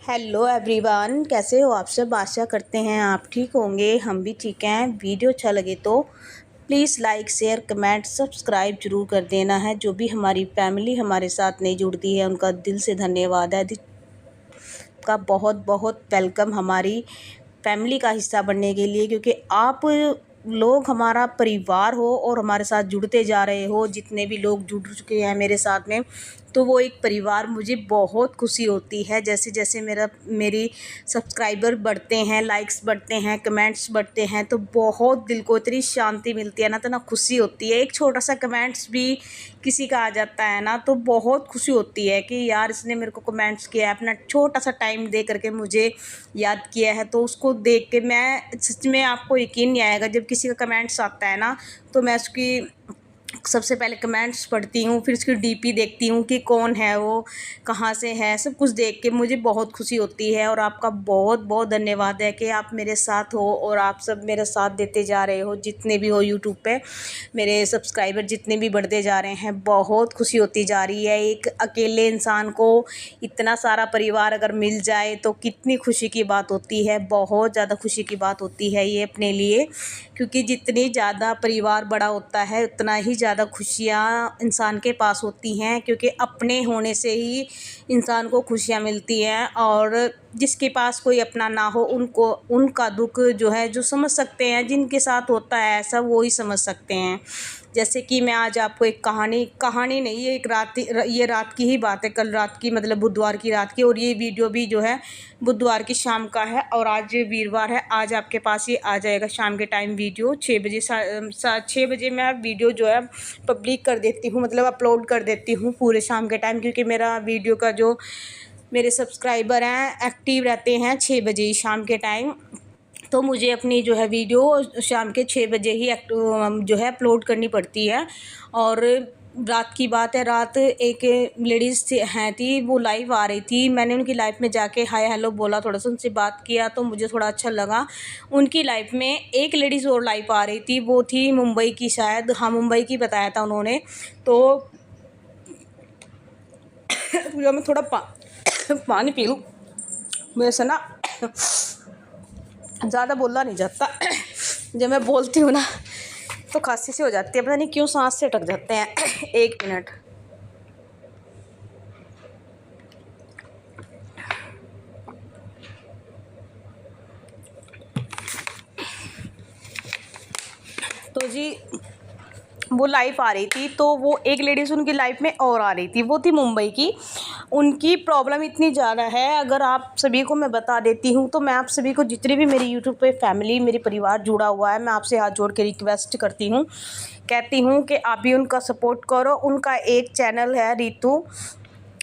Hello everyone, कैसे हो आप सब। आशा करते हैं आप ठीक होंगे, हम भी ठीक हैं। वीडियो अच्छा लगे तो please like share comment subscribe जरूर कर देना है। जो भी हमारी फैमिली हमारे साथ नहीं जुड़ती है उनका दिल से धन्यवाद है। का बहुत बहुत वेलकम हमारी फैमिली का हिस्सा बनने के लिए, क्योंकि आप लोग हमारा परिवार हो और हमारे साथ जुड़ते जा रहे हो। जितने भी लोग जुड़ चुके हैं मेरे साथ में, तो वो एक परिवार, मुझे बहुत खुशी होती है। जैसे जैसे मेरी सब्सक्राइबर बढ़ते हैं, लाइक्स बढ़ते हैं, कमेंट्स बढ़ते हैं, तो बहुत दिल को इतनी शांति मिलती है ना, तो ना खुशी होती है। एक छोटा सा कमेंट्स भी किसी का आ जाता है ना, तो बहुत खुशी होती है कि यार इसने मेरे को कमेंट्स किया है, अपना छोटा सा टाइम दे करके मुझे याद किया है। तो उसको देख के मैं सच में, आपको यकीन नहीं आएगा, जब किसी का कमेंट्स आता है ना, तो मैं उसकी सबसे पहले कमेंट्स पढ़ती हूँ, फिर उसकी डीपी देखती हूँ कि कौन है वो, कहाँ से है, सब कुछ देख के मुझे बहुत खुशी होती है। और आपका बहुत बहुत धन्यवाद है कि आप मेरे साथ हो और आप सब मेरा साथ देते जा रहे हो। जितने भी हो यूट्यूब पे मेरे सब्सक्राइबर जितने भी बढ़ते जा रहे हैं, बहुत खुशी होती जा रही है। एक अकेले इंसान को इतना सारा परिवार अगर मिल जाए तो कितनी खुशी की बात होती है, बहुत ज़्यादा खुशी की बात होती है ये अपने लिए। क्योंकि जितनी ज़्यादा परिवार बड़ा होता है उतना ही ज़्यादा खुशियाँ इंसान के पास होती हैं, क्योंकि अपने होने से ही इंसान को खुशियाँ मिलती हैं। और जिसके पास कोई अपना ना हो, उनको उनका दुख जो है, जो समझ सकते हैं, जिनके साथ होता है ऐसा, वो ही समझ सकते हैं। जैसे कि मैं आज आपको एक कहानी नहीं, ये ये रात की ही बात है, कल रात की, मतलब बुधवार की रात की। और ये वीडियो भी जो है बुधवार की शाम का है, और आज वीरवार है। आज आपके पास ये आ जाएगा शाम के टाइम वीडियो 6 बजे, 6 बजे मैं वीडियो जो है पब्लिक कर देती हूँ, मतलब अपलोड कर देती हूँ पूरे शाम के टाइम। क्योंकि मेरा वीडियो का जो मेरे सब्सक्राइबर हैं एक्टिव रहते हैं 6 बजे ही शाम के टाइम। तो मुझे अपनी जो है वीडियो शाम के 6 बजे ही जो है अपलोड करनी पड़ती है। और रात की बात है, रात एक लेडीज़ थी, वो लाइव आ रही थी। मैंने उनकी लाइफ में जाके हाय हेलो बोला, थोड़ा सा उनसे बात किया, तो मुझे थोड़ा अच्छा लगा। उनकी लाइफ में एक लेडीज़ और लाइव आ रही थी, वो थी मुंबई की, शायद, हाँ मुंबई की बताया था उन्होंने। तो मैं थोड़ा पानी पी लूँ, मेरे से ना ज़्यादा बोलना नहीं जाता। जब मैं बोलती हूँ ना तो खांसी सी हो जाती है, पता नहीं क्यों, सांस से अटक जाते हैं। एक मिनट। तो जी वो लाइफ आ रही थी, तो वो एक लेडीज़ उनकी लाइफ में और आ रही थी, वो थी मुंबई की। उनकी प्रॉब्लम इतनी ज़्यादा है, अगर आप सभी को मैं बता देती हूँ, तो मैं आप सभी को, जितनी भी मेरी यूट्यूब पे फैमिली, मेरे परिवार जुड़ा हुआ है, मैं आपसे हाथ जोड़ के रिक्वेस्ट करती हूँ, कहती हूँ कि आप भी उनका सपोर्ट करो। उनका एक चैनल है रितु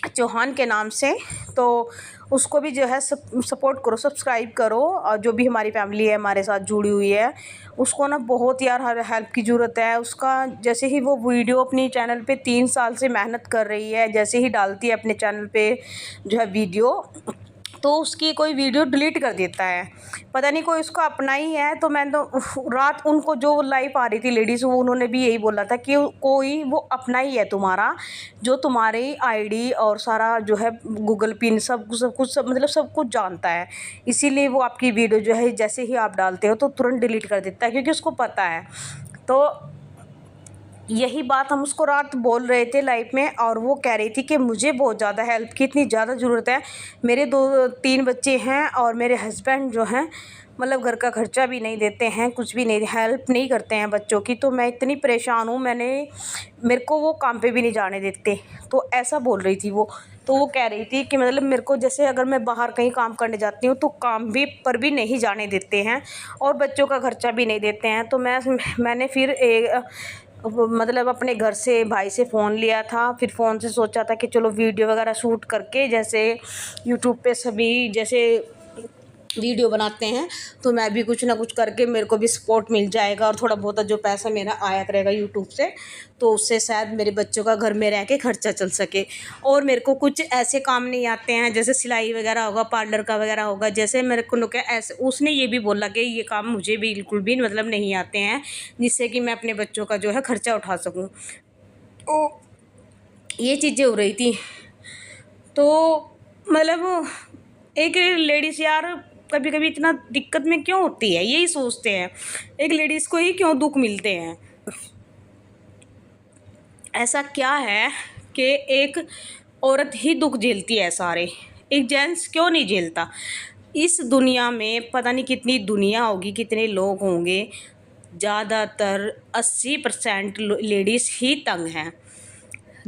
चौहान के नाम से, तो उसको भी जो है सपोर्ट करो, सब्सक्राइब करो। और जो भी हमारी फैमिली है हमारे साथ जुड़ी हुई है, उसको ना बहुत यार हर हेल्प की ज़रूरत है। उसका जैसे ही वो वीडियो अपनी चैनल पे 3 साल से मेहनत कर रही है, जैसे ही डालती है अपने चैनल पे जो है वीडियो, तो उसकी कोई वीडियो डिलीट कर देता है। पता नहीं कोई उसका अपना ही है। तो मैं तो रात उनको जो लाइव आ रही थी लेडीज़, वो उन्होंने भी यही बोला था कि कोई वो अपना ही है तुम्हारा, जो तुम्हारी आईडी और सारा जो है गूगल पिन सब कुछ मतलब सब कुछ जानता है। इसीलिए वो आपकी वीडियो जो है जैसे ही आप डालते हो तो तुरंत डिलीट कर देता है, क्योंकि उसको पता है। तो यही बात हम उसको रात बोल रहे थे लाइव में, और वो कह रही थी कि मुझे बहुत ज़्यादा हेल्प की इतनी ज़्यादा ज़रूरत है। मेरे 2-3 बच्चे हैं और मेरे हस्बैंड जो हैं, मतलब घर का खर्चा भी नहीं देते हैं, कुछ भी नहीं, हेल्प नहीं करते हैं बच्चों की। तो मैं इतनी परेशान हूँ, मेरे को वो काम पे भी नहीं जाने देते। तो ऐसा बोल रही थी वो। तो वो कह रही थी कि मतलब मेरे को, जैसे अगर मैं बाहर कहीं काम करने जाती हूँ तो काम भी पर भी नहीं जाने देते हैं, और बच्चों का खर्चा भी नहीं देते हैं। तो मैंने फिर मतलब अपने घर से भाई से फ़ोन लिया था। फिर फ़ोन से सोचा था कि चलो वीडियो वगैरह शूट करके, जैसे यूट्यूब पे सभी जैसे वीडियो बनाते हैं, तो मैं भी कुछ ना कुछ करके मेरे को भी सपोर्ट मिल जाएगा, और थोड़ा बहुत जो पैसा मेरा आया करेगा यूट्यूब से, तो उससे शायद मेरे बच्चों का घर में रह के खर्चा चल सके। और मेरे को कुछ ऐसे काम नहीं आते हैं, जैसे सिलाई वगैरह होगा, पार्लर का वगैरह होगा, जैसे मेरे को लोग ऐसे, उसने ये भी बोला कि ये काम मुझे बिल्कुल भी मतलब नहीं आते हैं, जिससे कि मैं अपने बच्चों का जो है खर्चा उठा सकूँ। ये चीज़ें हो रही थी। तो मतलब एक लेडीज़ यार कभी कभी इतना दिक्कत में क्यों होती है, यही सोचते हैं एक लेडीज़ को ही क्यों दुख मिलते हैं। ऐसा क्या है कि एक औरत ही दुख झेलती है सारे, एक जेंट्स क्यों नहीं झेलता। इस दुनिया में पता नहीं कितनी दुनिया होगी, कितने लोग होंगे, ज़्यादातर 80% लेडीज़ ही तंग हैं।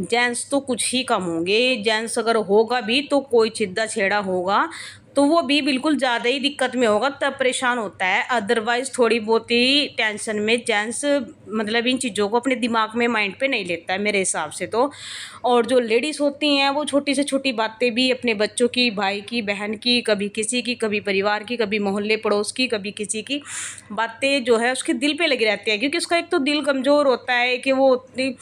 जेंट्स तो कुछ ही कम होंगे। जेंट्स अगर होगा भी तो कोई छिद्दा छेड़ा होगा तो वो भी बिल्कुल ज़्यादा ही दिक्कत में होगा, तब परेशान होता है। अदरवाइज़ थोड़ी बहुत ही टेंशन में जेंट्स मतलब इन चीज़ों को अपने दिमाग में माइंड पे नहीं लेता है मेरे हिसाब से तो। और जो लेडीज़ होती हैं वो छोटी से छोटी बातें भी अपने बच्चों की, भाई की, बहन की, कभी किसी की, कभी परिवार की, कभी मोहल्ले पड़ोस की, कभी किसी की बातें जो है उसके दिल पे लगी रहती है, क्योंकि उसका एक तो दिल कमज़ोर होता है कि वो उतनी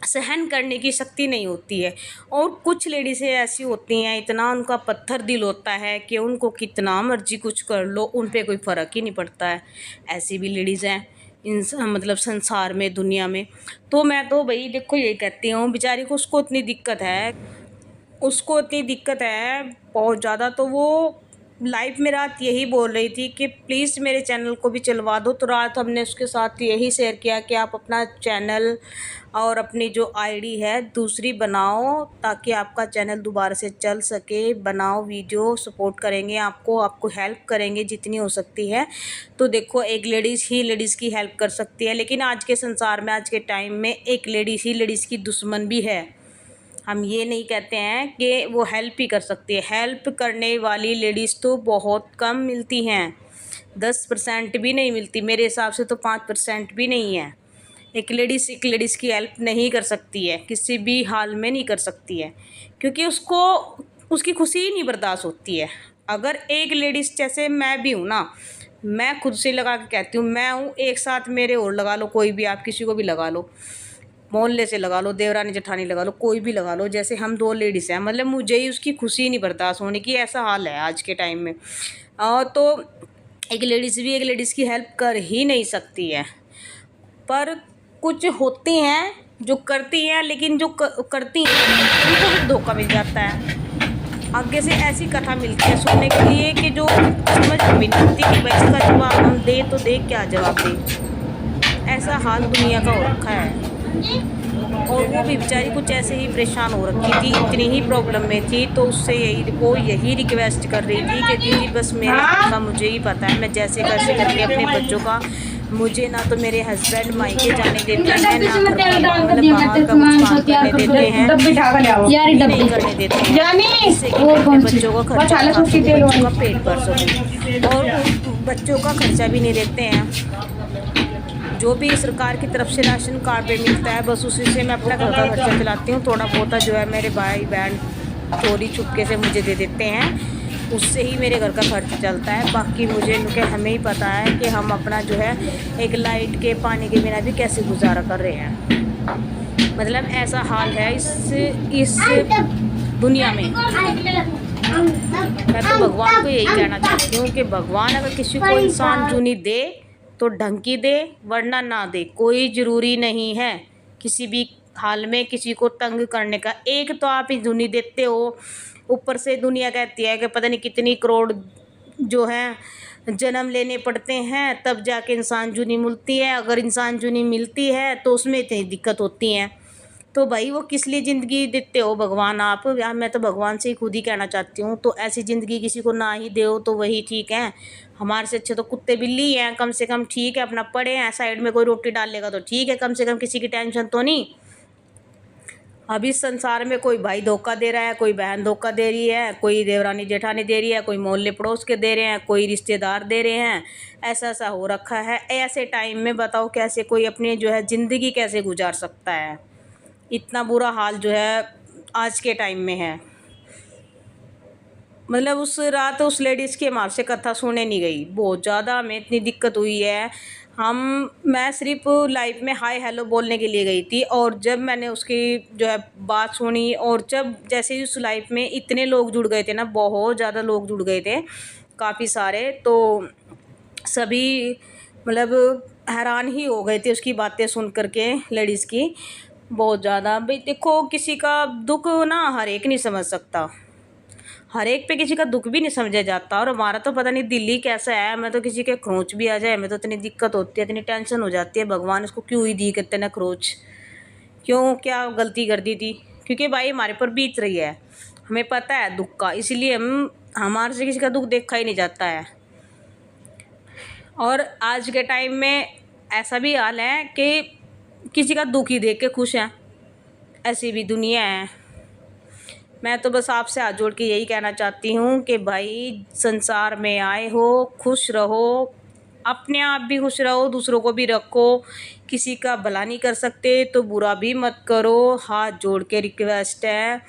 सहन करने की शक्ति नहीं होती है। और कुछ लेडीज़ें ऐसी होती हैं, इतना उनका पत्थर दिल होता है कि उनको कितना मर्जी कुछ कर लो उन पे कोई फ़र्क ही नहीं पड़ता है। ऐसी भी लेडीज़ हैं इन मतलब संसार में, दुनिया में। तो मैं तो भाई देखो यही कहती हूँ, बेचारी को उसको इतनी दिक्कत है, उसको इतनी दिक्कत है बहुत ज़्यादा। तो वो लाइव में रात यही बोल रही थी कि प्लीज़ मेरे चैनल को भी चलवा दो। तो रात हमने उसके साथ यही शेयर किया कि आप अपना चैनल और अपनी जो आईडी है दूसरी बनाओ, ताकि आपका चैनल दोबारा से चल सके। बनाओ वीडियो, सपोर्ट करेंगे आपको, आपको हेल्प करेंगे जितनी हो सकती है। तो देखो एक लेडीज़ ही लेडीज़ की हेल्प कर सकती है, लेकिन आज के संसार में, आज के टाइम में एक लेडीज़ ही लेडीज़ की दुश्मन भी है। हम ये नहीं कहते हैं कि वो हेल्प ही कर सकती है, हेल्प करने वाली लेडीज़ तो बहुत कम मिलती हैं, 10% भी नहीं मिलती मेरे हिसाब से, तो 5% भी नहीं है। एक लेडीज़ की हेल्प नहीं कर सकती है, किसी भी हाल में नहीं कर सकती है, क्योंकि उसको उसकी खुशी ही नहीं बर्दाश्त होती है। अगर एक लेडीज़, जैसे मैं भी हूँ ना, मैं खुद से लगा के कहती हूँ, मैं हूँ, एक साथ मेरे और लगा लो, कोई भी आप किसी को भी लगा लो, मोहल्ले से लगा लो, देवरानी जेठानी लगा लो, कोई भी लगा लो, जैसे हम 2 लेडीज़ हैं, मतलब मुझे ही उसकी खुशी नहीं बर्दाश्त होने की, ऐसा हाल है आज के टाइम में। तो एक लेडीज़ भी एक लेडीज़ की हेल्प कर ही नहीं सकती है। पर कुछ होती हैं जो करती हैं, लेकिन जो करती हैं उनको भी धोखा मिल जाता है। आगे से ऐसी कथा मिलती है सुनने के लिए कि जो समझ भी नहीं आती कि भाई इसका जवाब हम दे तो दे, क्या जवाब दे। ऐसा हाल दुनिया का हो रखा है। और वो भी बेचारी कुछ ऐसे ही परेशान हो रखी थी, इतनी ही प्रॉब्लम में थी, तो उससे यही रिक्वेस्ट कर रही थी कि दीदी बस मेरे का मुझे ही पता है, मैं जैसे कैसे करके अपने बच्चों का, मुझे ना तो मेरे हस्बैंड मायके जाने देते हैं, ना मतलब बाहर का कुछ काम करने देते हैं, नहीं करने देते हैं, इससे कि मैं अपने बच्चों का खर्चा, बच्चों का पेट भर सकूँ। और बच्चों का खर्चा भी नहीं देते हैं, जो भी सरकार की तरफ से राशन कार्ड पे मिलता है बस उसी से मैं अपना घर का खर्चा चलाती हूँ। थोड़ा बहुत जो है मेरे भाई बहन चोरी छुपके से मुझे दे देते हैं, उससे ही मेरे घर का खर्च चलता है। बाकी मुझे, क्योंकि हमें ही पता है कि हम अपना जो है एक लाइट के, पानी के बिना भी कैसे गुजारा कर रहे हैं। मतलब ऐसा हाल है इस दुनिया में। मैं तो भगवान को यही कहना चाहती हूँ कि भगवान अगर किसी को इंसान जूनी दे तो ढंग की दे, वरना ना दे। कोई ज़रूरी नहीं है किसी भी हाल में किसी को तंग करने का। एक तो आप ही जूनी देते हो, ऊपर से दुनिया कहती है कि पता नहीं कितनी करोड़ जो है जन्म लेने पड़ते हैं तब जाके इंसान जूनी मिलती है। अगर इंसान जूनी मिलती है तो उसमें इतनी दिक्कत होती हैं, तो भाई वो किस लिए ज़िंदगी देते हो भगवान आप। यार मैं तो भगवान से ही खुद ही कहना चाहती हूँ, तो ऐसी ज़िंदगी किसी को ना ही दो तो वही ठीक है। हमारे से अच्छे तो कुत्ते बिल्ली हैं, कम से कम ठीक है अपना पड़े हैं साइड में, कोई रोटी डाल लेगा तो ठीक है, कम से कम किसी की टेंशन तो नहीं। अब इस संसार में कोई भाई धोखा दे रहा है, कोई बहन धोखा दे रही है, कोई देवरानी जेठानी दे रही है, कोई मोहल्ले पड़ोस के दे रहे हैं, कोई रिश्तेदार दे रहे हैं। ऐसा ऐसा हो रखा है। ऐसे टाइम में बताओ कैसे कोई अपनी जो है ज़िंदगी कैसे गुजार सकता है। इतना बुरा हाल जो है आज के टाइम में है। मतलब उस रात उस लेडीज़ की हमारे से कथा सुने नहीं गई, बहुत ज़्यादा हमें इतनी दिक्कत हुई है। मैं सिर्फ लाइव में हाय हेलो बोलने के लिए गई थी, और जब मैंने उसकी जो है बात सुनी, और जब जैसे ही उस लाइव में इतने लोग जुड़ गए थे ना, बहुत ज़्यादा लोग जुड़ गए थे, काफ़ी सारे, तो सभी मतलब हैरान ही हो गए थे उसकी बातें सुन करके लेडीज़ की। बहुत ज़्यादा भाई। देखो किसी का दुख ना हर एक नहीं समझ सकता, हर एक पे किसी का दुख भी नहीं समझा जाता। और हमारा तो पता नहीं दिल्ली कैसा है, हमें तो किसी के खरोंच भी आ जाए हमें तो इतनी दिक्कत होती है, इतनी टेंशन हो जाती है, भगवान इसको क्यों ही दी करते ना खरोच, क्यों क्या गलती कर दी थी। क्योंकि भाई हमारे पर बीत रही है, हमें पता है दुख का, इसीलिए हमारे से किसी का दुख देखा ही नहीं जाता है। और आज के टाइम में ऐसा भी हाल है कि किसी का दुख ही देख के खुश हैं, ऐसी भी दुनिया है। मैं तो बस आपसे हाथ जोड़ के यही कहना चाहती हूँ कि भाई संसार में आए हो खुश रहो, अपने आप भी खुश रहो, दूसरों को भी रखो। किसी का भला नहीं कर सकते तो बुरा भी मत करो, हाथ जोड़ के रिक्वेस्ट है।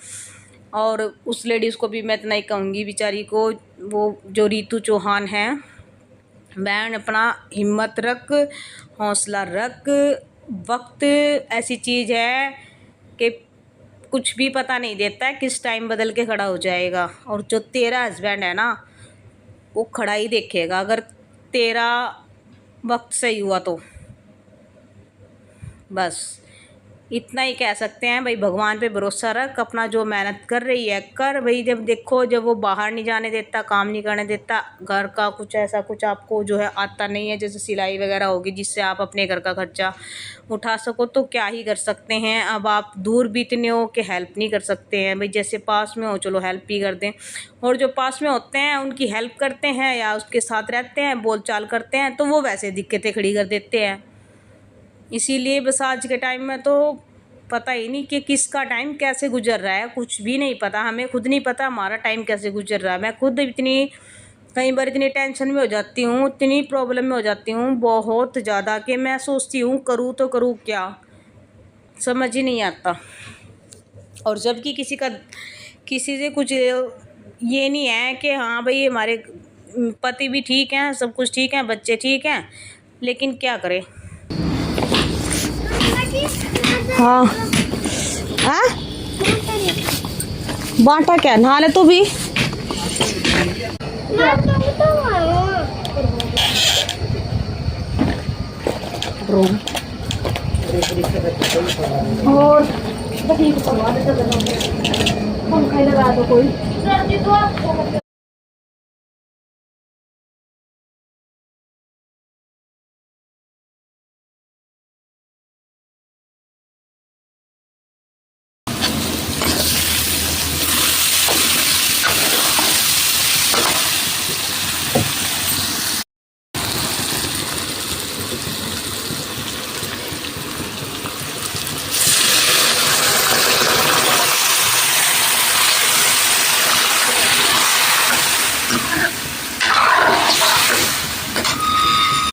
और उस लेडीज़ को भी मैं इतना ही कहूँगी बेचारी को, वो जो रीतू चौहान है, बहन अपना हिम्मत रख, हौसला रख। वक्त ऐसी चीज़ है कि कुछ भी पता नहीं देता है किस टाइम बदल के खड़ा हो जाएगा। और जो तेरा हस्बैंड है ना वो खड़ा ही देखेगा अगर तेरा वक्त सही हुआ तो। बस इतना ही कह सकते हैं भाई, भगवान पे भरोसा रख, अपना जो मेहनत कर रही है कर भाई। जब देखो जब वो बाहर नहीं जाने देता, काम नहीं करने देता, घर का कुछ ऐसा कुछ आपको जो है आता नहीं है, जैसे सिलाई वगैरह होगी जिससे आप अपने घर का खर्चा उठा सको, तो क्या ही कर सकते हैं। अब आप दूर भी इतने हो कि हेल्प नहीं कर सकते हैं भाई, जैसे पास में हो चलो हेल्प ही कर दें। और जो पास में होते हैं उनकी हेल्प करते हैं या उसके साथ रहते हैं, बोल चाल करते हैं, तो वो वैसे दिक्कतें खड़ी कर देते हैं। इसीलिए बस आज के टाइम में तो पता ही नहीं कि किसका टाइम कैसे गुजर रहा है, कुछ भी नहीं पता, हमें खुद नहीं पता हमारा टाइम कैसे गुजर रहा है। मैं खुद इतनी कई बार इतनी टेंशन में हो जाती हूँ, इतनी प्रॉब्लम में हो जाती हूँ बहुत ज़्यादा, कि मैं सोचती हूँ करूँ तो करूँ क्या, समझ ही नहीं आता। और जबकि किसी से कुछ ये नहीं है कि हाँ भाई हमारे पति भी ठीक हैं, सब कुछ ठीक है, बच्चे ठीक हैं, लेकिन क्या करें। हाँ हाँ बाटा क्या नहा ले तू भी। और लगा दो कोई